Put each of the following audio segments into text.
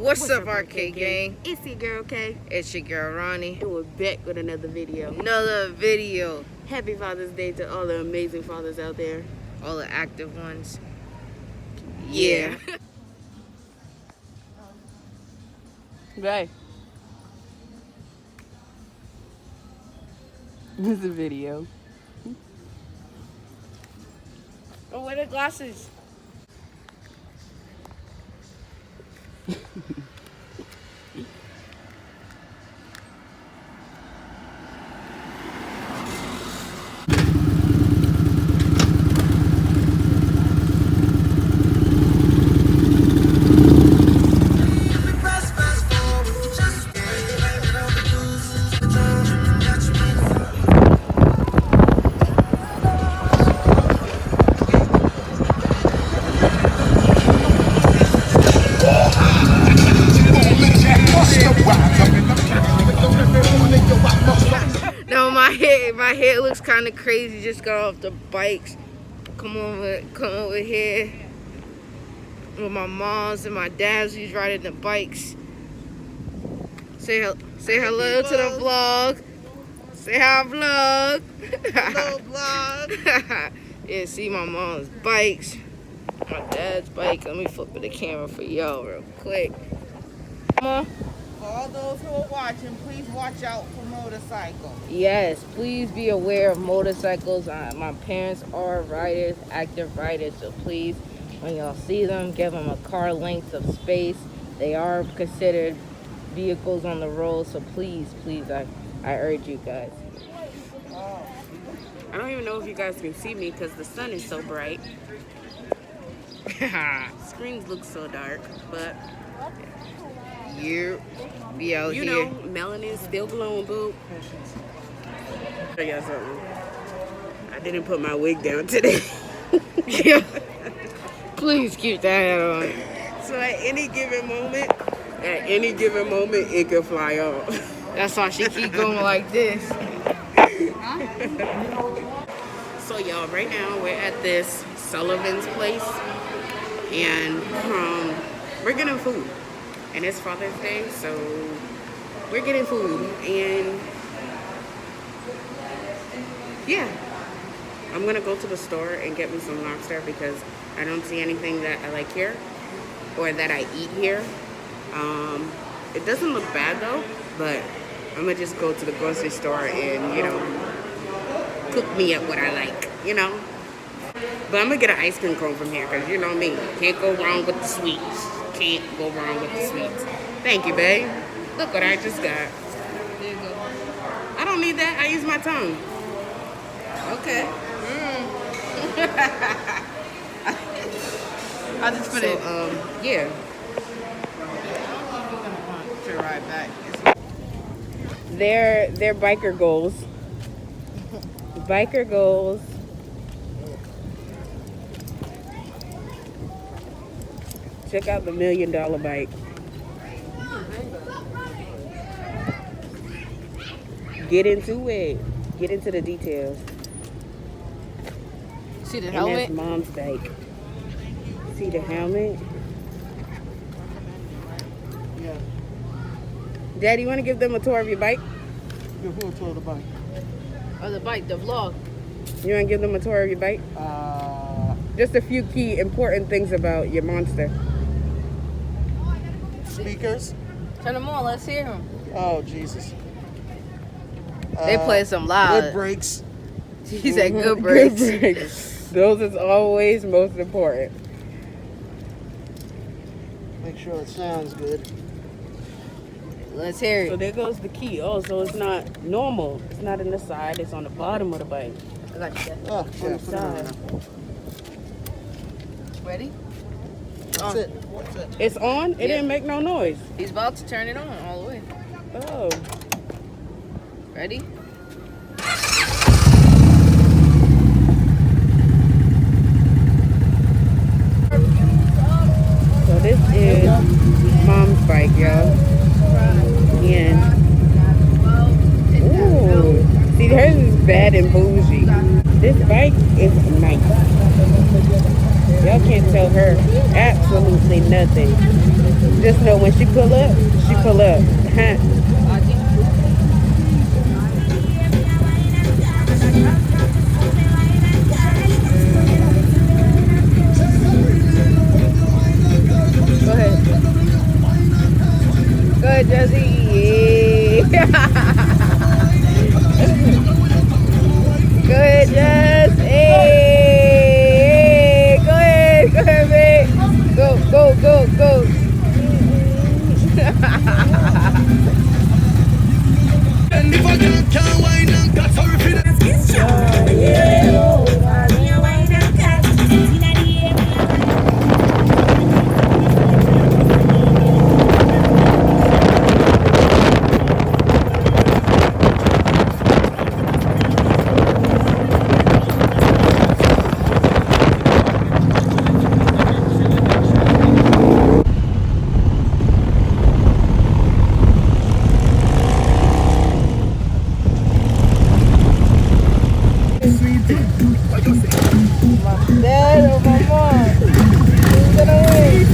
What's up, Arcade Gang? It's your girl, Kay. It's your girl, Ronnie. And we're back with another video. Happy Father's Day to all the amazing fathers out there. All the active ones. Yeah. Bye. This is a video. Oh, where the glasses? No, my head looks kind of crazy. Just got off the bikes. Come over here with my moms and my dads who's riding the bikes. Say hello to the vlog. Say hi, vlog. Hello, vlog. Yeah, see my mom's bikes, my dad's bike. Let me flip the camera for y'all real quick. Come on. For all those who are watching, please watch out for motorcycles. Yes, please be aware of motorcycles. My parents are riders, active riders, so please, when y'all see them, give them a car length of space. They are considered vehicles on the road, so please, I urge you guys. I don't even know if you guys can see me because the sun is so bright. Screens look so dark, but You be out you here. know, melanin still glowing, boo. Show y'all something. I didn't put my wig down today. Yeah. Please keep that hat on. So at any given moment, it could fly off. That's why she keep going like this. So y'all, right now we're at this Sullivan's place, and we're getting food. And it's Father's Day, so we're getting food. And yeah, I'm gonna go to the store and get me some lobster because I don't see anything that I like here or that I eat here. It doesn't look bad though, but I'm gonna just go to the grocery store and, you know, cook me up what I like, you know. But I'm gonna get an ice cream cone from here because you know me, can't go wrong with the sweets. Can't go wrong with the sweets. Thank you, babe. Look what I just got. There you go. I don't need that. I use my tongue. Okay. I just put it. Yeah. Right back. They're biker goals. Biker goals. Check out the $1 million bike. Get into it. Get into the details. See the And helmet? that's mom's bike. See the helmet? Yeah. Daddy, you want to give them a tour of your bike? Give who a tour of the bike? Or the bike, the vlog. You want to give them a tour of your bike? Just a few key important things about your monster. Speakers. Turn them on, let's hear them. Oh, Jesus. They play some loud. Good brakes. He said good brakes. Good brakes. Those is always most important. Make sure it sounds good. Let's hear So it. there goes the key. Oh, so it's not normal. It's not in the side. It's on the bottom of the bike. I got you. Oh, On yeah, the put it on side. now. Ready? That's it. That's it. It's on? It Yeah. didn't make no noise. He's about to turn it on all the way. Oh. Ready? So this is mom's bike, y'all. And ooh, see, hers is bad and bougie. This bike is nice. Y'all can't tell her absolutely nothing. just know when she pull up, she pull up. Go ahead. Go ahead, Jesse. Yeah. Go ahead, Jess. Hey. Go ahead. Go ahead, babe. Go, go, go, go. Dad or my mom? Who's gonna win?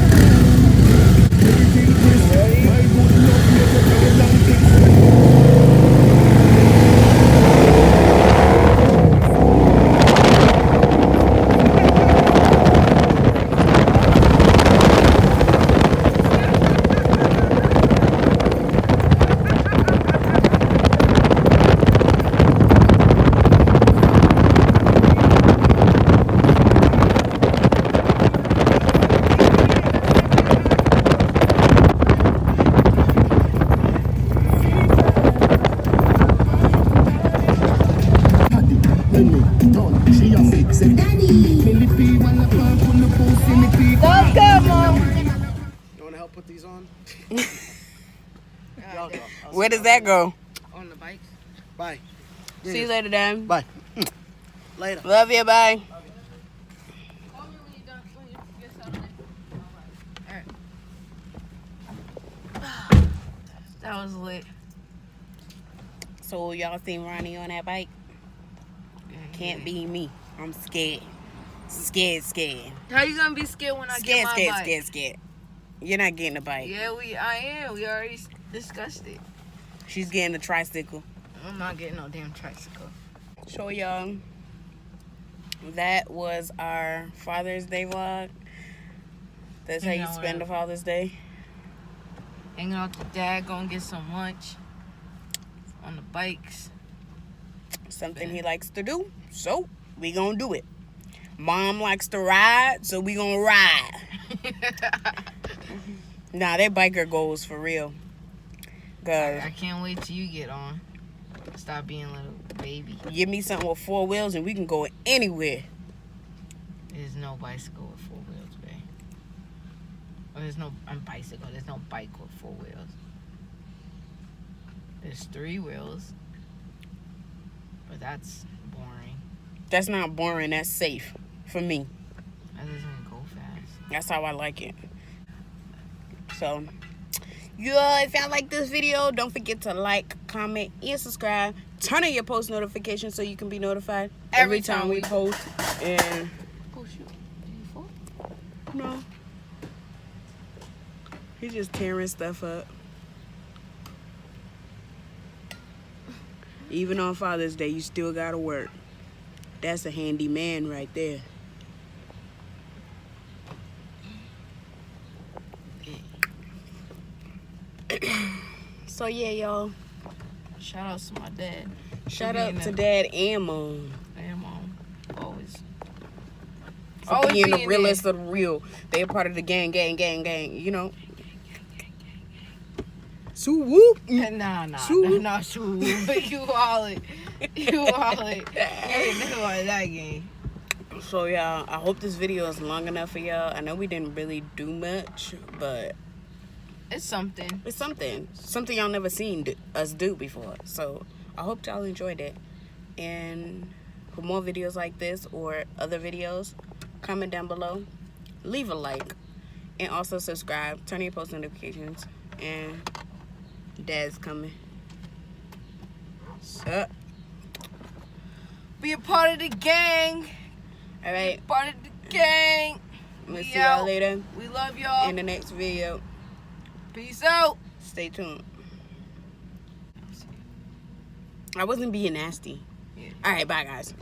Don't come, Mom. You want to help put these on? Where does that go? On the bikes. Bye. See you later, Dan. Bye. Later. Love you. Bye. Call me when you're done. When you get something. Alright. That was lit. So y'all seen Ronnie on that bike? Can't be me. I'm scared. Scared. How you gonna be scared when I get my bike? Scared. You're not getting a bike. Yeah, I am. We already discussed it. She's getting a tricycle. I'm not getting no damn tricycle. So y'all, that was our Father's Day vlog. That's how you spend the Father's Day. Hanging out with Dad, gonna get some lunch on the bikes. Something he likes to do, so we gonna do it. Mom likes to ride, so we gonna ride. Nah, they're biker goals for real. Cause I can't wait till you get on. Stop being a little baby. give me something with 4 wheels and we can go anywhere. There's no bicycle with 4 wheels, babe. Or there's no bicycle. There's no bike with 4 wheels. There's 3 wheels. But that's boring. That's not boring, that's safe for me. That doesn't go fast. That's how I like it. So, if y'all like this video, don't forget to like, comment, and subscribe. Turn on your post notifications so you can be notified every time we post. And Oh shoot. Did you fall? no, he's just tearing stuff up. Even on Father's Day, you still gotta work. That's a handy man right there. So yeah, y'all. Shout out to my dad. Shout out to Dad and Mom. And Mom. Always. For being the realest of the real. They're part of the gang, you know. Sue whoop. Nah. Sue. You all it. You ain't never on that game. So y'all, I hope this video is long enough for y'all. I know we didn't really do much, but it's something. it's something y'all never seen us do before. So I hope y'all enjoyed it. And for more videos like this or other videos, comment down below, leave a like, and also subscribe. Turn on your post notifications. And Dad's coming. So, Be a part of the gang. all right, Part of the gang. we'll We see y'all out. later We love y'all. in the next video. Peace out. Stay tuned. I wasn't being nasty. Yeah. All right, bye, guys.